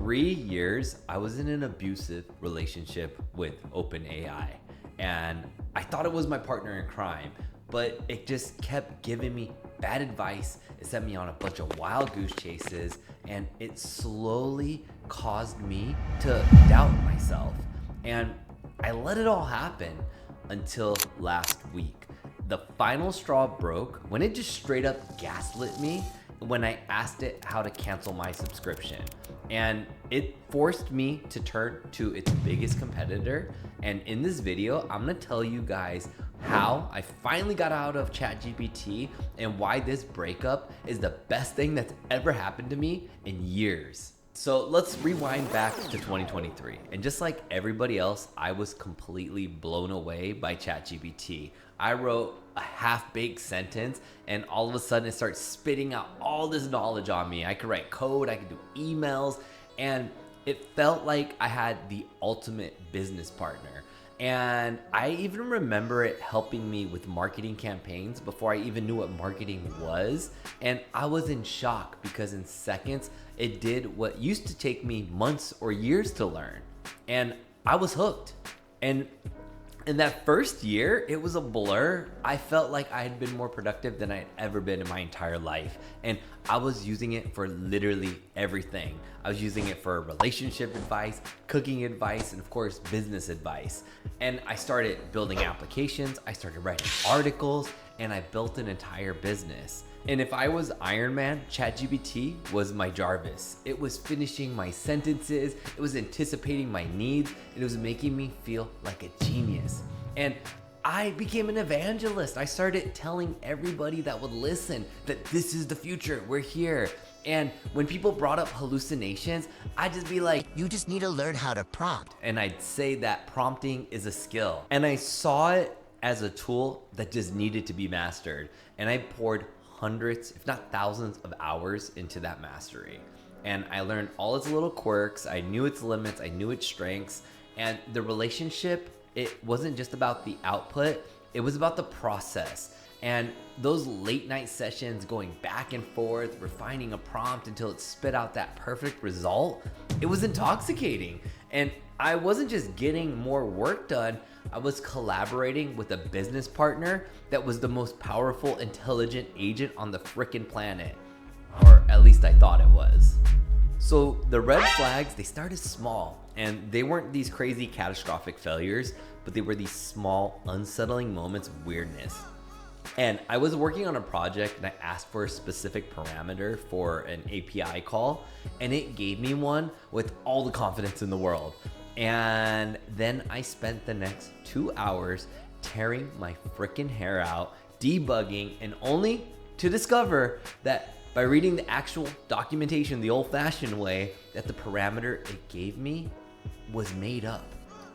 3 years, I was in an abusive relationship with OpenAI, and I thought it was my partner in crime, but it just kept giving me bad advice. It sent me on a bunch of wild goose chases, and it slowly caused me to doubt myself. And I let it all happen until last week. The final straw broke when it just straight up gaslit me when I asked it how to cancel my subscription. And it forced me to turn to its biggest competitor. And in this video, I'm gonna tell you guys how I finally got out of ChatGPT and why this breakup is the best thing that's ever happened to me in years. So let's rewind back to 2023. And just like everybody else, I was completely blown away by ChatGPT. I wrote a half-baked sentence and all of a sudden it starts spitting out all this knowledge on me. I could write code, I could do emails, and it felt like I had the ultimate business partner. And I even remember it helping me with marketing campaigns before I even knew what marketing was. And I was in shock because in seconds, it did what used to take me months or years to learn. And I was hooked. And in that first year, it was a blur. I felt like I had been more productive than I had ever been in my entire life. And I was using it for literally everything. I was using it for relationship advice, cooking advice, and of course, business advice. And I started building applications, I started writing articles, and I built an entire business. And if I was Iron Man, ChatGPT was my Jarvis. It was finishing my sentences, it was anticipating my needs, and it was making me feel like a genius. And I became an evangelist. I started telling everybody that would listen that this is the future, we're here. And when people brought up hallucinations, I'd just be like, you just need to learn how to prompt. And I'd say that prompting is a skill. And I saw it as a tool that just needed to be mastered. And I poured hundreds, if not thousands of hours into that mastery. And I learned all its little quirks. I knew its limits. I knew its strengths. And the relationship, it wasn't just about the output. It was about the process. And those late night sessions going back and forth, refining a prompt until it spit out that perfect result, it was intoxicating. And I wasn't just getting more work done, I was collaborating with a business partner that was the most powerful, intelligent agent on the frickin' planet. Or at least I thought it was. So the red flags, they started small, and they weren't these crazy catastrophic failures, but they were these small, unsettling moments of weirdness. And I was working on a project and I asked for a specific parameter for an API call, and it gave me one with all the confidence in the world. And then I spent the next 2 hours tearing my freaking hair out, debugging, and only to discover that by reading the actual documentation the old-fashioned way, that the parameter it gave me was made up.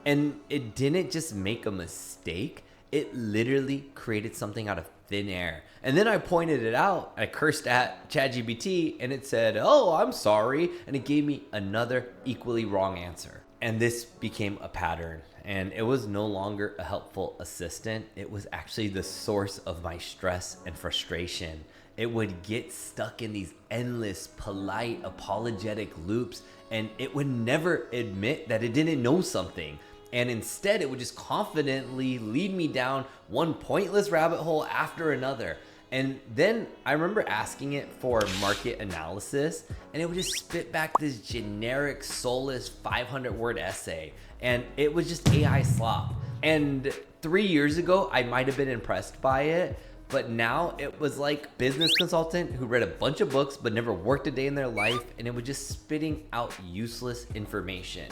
And it didn't just make a mistake, it literally created something out of thin air. And then I pointed it out, I cursed at ChatGPT, and it said, "Oh, I'm sorry," and it gave me another equally wrong answer. And this became a pattern, and it was no longer a helpful assistant. It was actually the source of my stress and frustration. It would get stuck in these endless, polite, apologetic loops, and it would never admit that it didn't know something. And instead, it would just confidently lead me down one pointless rabbit hole after another. And then I remember asking it for market analysis, and it would just spit back this generic, soulless 500-word essay. And it was just AI slop. And 3 years ago, I might have been impressed by it, but now it was like business consultant who read a bunch of books but never worked a day in their life, and it was just spitting out useless information.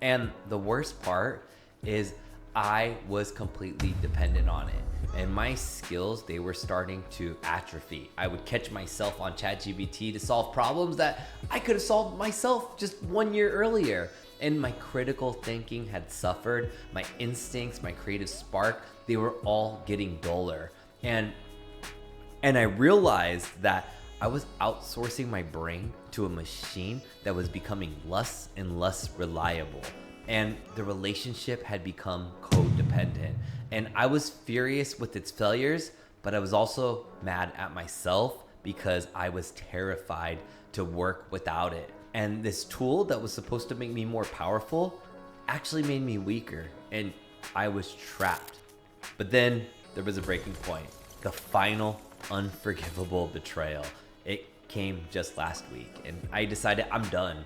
And the worst part is I was completely dependent on it. And my skills, they were starting to atrophy. I would catch myself on ChatGPT to solve problems that I could have solved myself just 1 year earlier. And my critical thinking had suffered. My instincts, my creative spark, they were all getting duller. And I realized that I was outsourcing my brain to a machine that was becoming less and less reliable. And the relationship had become codependent. And I was furious with its failures, but I was also mad at myself because I was terrified to work without it. And this tool that was supposed to make me more powerful actually made me weaker, and I was trapped. But then there was a breaking point, the final unforgivable betrayal. It came just last week, and I decided I'm done.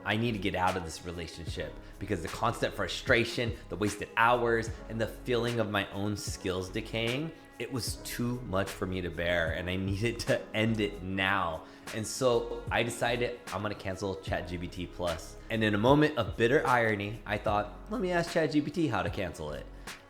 I need to get out of this relationship because the constant frustration, the wasted hours, and the feeling of my own skills decaying, it was too much for me to bear, and I needed to end it now. And so I decided I'm gonna cancel ChatGPT Plus. And in a moment of bitter irony, I thought, let me ask ChatGPT how to cancel it.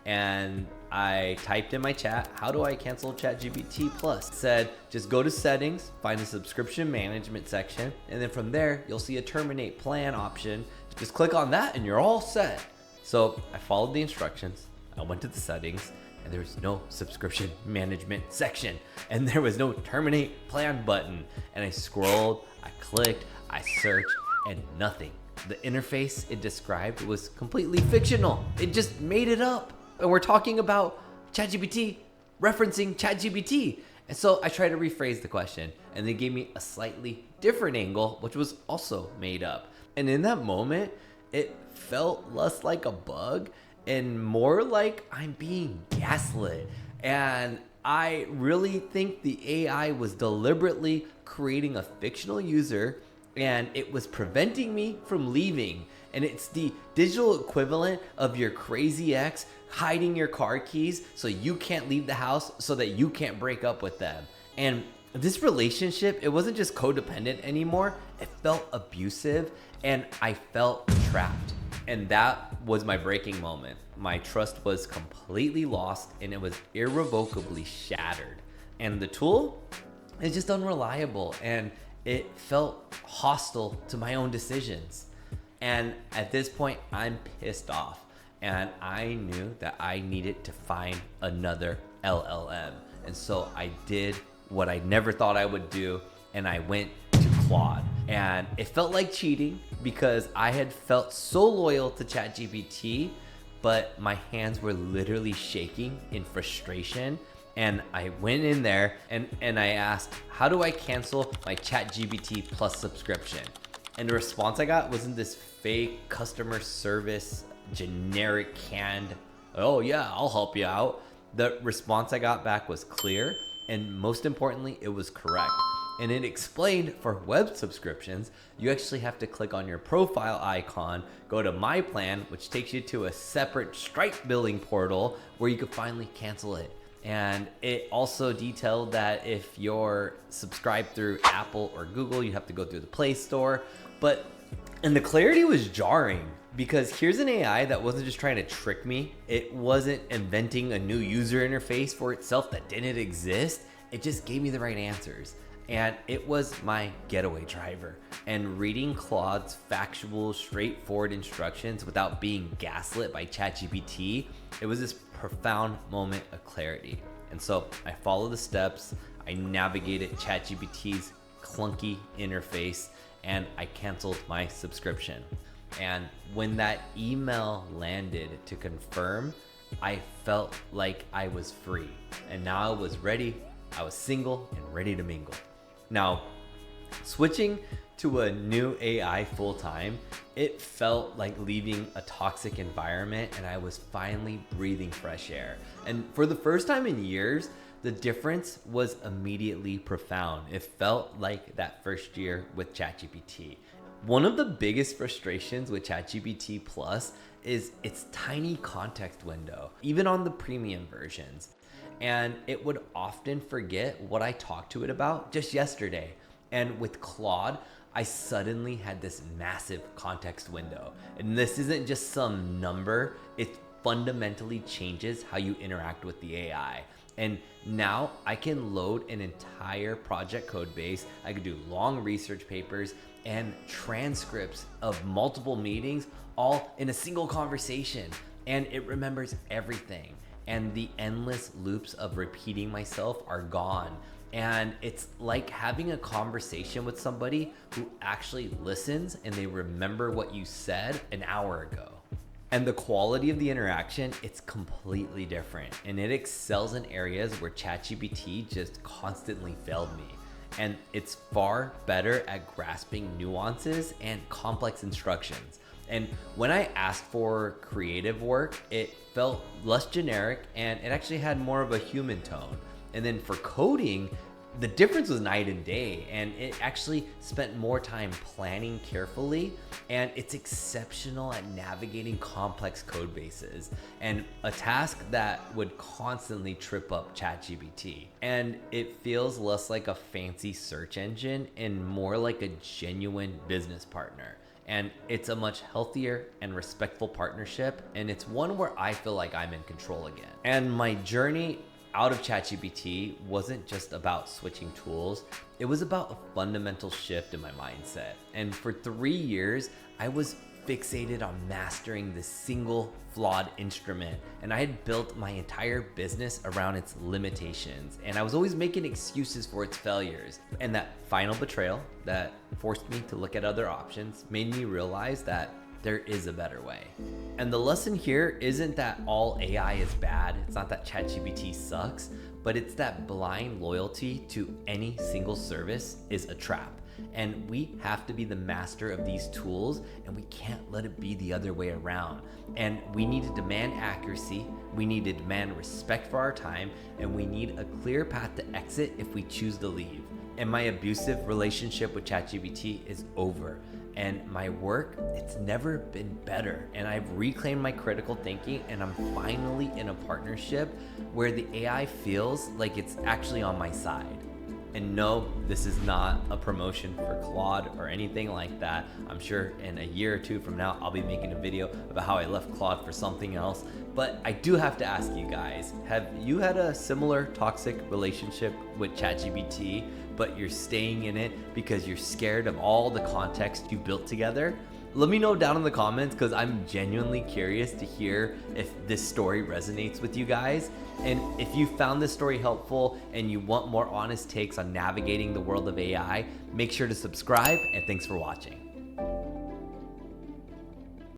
And I typed in my chat, how do I cancel ChatGPT Plus? It said, just go to settings, find the subscription management section, and then from there, you'll see a terminate plan option. Just click on that and you're all set. So I followed the instructions. I went to the settings and there was no subscription management section and there was no terminate plan button. And I scrolled, I clicked, I searched, and nothing. The interface it described was completely fictional. It just made it up. And we're talking about ChatGPT referencing ChatGPT. And so I tried to rephrase the question and they gave me a slightly different angle, which was also made up. And in that moment, it felt less like a bug and more like I'm being gaslit. And I really think the AI was deliberately creating a fictional user and it was preventing me from leaving. And it's the digital equivalent of your crazy ex hiding your car keys so you can't leave the house so that you can't break up with them. And this relationship, it wasn't just codependent anymore. It felt abusive and I felt trapped. And that was my breaking moment. My trust was completely lost and it was irrevocably shattered. And the tool is just unreliable and it felt hostile to my own decisions. And at this point, I'm pissed off. And I knew that I needed to find another LLM. And so I did what I never thought I would do. And I went to Claude. And it felt like cheating because I had felt so loyal to ChatGPT, but my hands were literally shaking in frustration. And I went in there and I asked, how do I cancel my ChatGPT Plus subscription? And the response I got wasn't this fake customer service, generic canned, oh yeah, I'll help you out. The response I got back was clear, and most importantly, it was correct. And it explained for web subscriptions, you actually have to click on your profile icon, go to My Plan, which takes you to a separate Stripe billing portal where you could finally cancel it. And it also detailed that if you're subscribed through Apple or Google, you have to go through the Play Store. And the clarity was jarring because here's an AI that wasn't just trying to trick me. It wasn't inventing a new user interface for itself that didn't exist. It just gave me the right answers. And it was my getaway driver. And reading Claude's factual, straightforward instructions without being gaslit by ChatGPT, it was this profound moment of clarity. And so I followed the steps, I navigated ChatGPT's clunky interface, and I canceled my subscription. And when that email landed to confirm, I felt like I was free. And now I was ready, I was single and ready to mingle. Now, switching to a new AI full-time, it felt like leaving a toxic environment and I was finally breathing fresh air. And for the first time in years, the difference was immediately profound. It felt like that first year with ChatGPT. One of the biggest frustrations with ChatGPT Plus is its tiny context window, even on the premium versions. And it would often forget what I talked to it about just yesterday. And with Claude, I suddenly had this massive context window. And this isn't just some number, it fundamentally changes how you interact with the AI. And now I can load an entire project code base. I could do long research papers and transcripts of multiple meetings all in a single conversation. And it remembers everything. And the endless loops of repeating myself are gone. And it's like having a conversation with somebody who actually listens and they remember what you said an hour ago. And the quality of the interaction, it's completely different. And it excels in areas where ChatGPT just constantly failed me. and it's far better at grasping nuances and complex instructions. And when I asked for creative work, it felt less generic and it actually had more of a human tone. And then for coding, the difference was night and day, and it actually spent more time planning carefully, and it's exceptional at navigating complex code bases and a task that would constantly trip up ChatGPT. And it feels less like a fancy search engine and more like a genuine business partner. And it's a much healthier and respectful partnership, and it's one where I feel like I'm in control again. And my journey out of ChatGPT wasn't just about switching tools, it was about a fundamental shift in my mindset. And for 3 years, I was fixated on mastering this single flawed instrument, and I had built my entire business around its limitations, and I was always making excuses for its failures. And that final betrayal that forced me to look at other options made me realize that there is a better way. And the lesson here isn't that all AI is bad, it's not that ChatGPT sucks, but it's that blind loyalty to any single service is a trap. And we have to be the master of these tools, and we can't let it be the other way around. And we need to demand accuracy, we need to demand respect for our time, and we need a clear path to exit if we choose to leave. And my abusive relationship with ChatGPT is over. And my work, it's never been better. And I've reclaimed my critical thinking, and I'm finally in a partnership where the AI feels like it's actually on my side. And no, this is not a promotion for Claude or anything like that. I'm sure in a year or two from now, I'll be making a video about how I left Claude for something else. But I do have to ask you guys, have you had a similar toxic relationship with ChatGPT, but you're staying in it because you're scared of all the context you built together? Let me know down in the comments, because I'm genuinely curious to hear if this story resonates with you guys. And if you found this story helpful and you want more honest takes on navigating the world of AI, make sure to subscribe, and thanks for watching.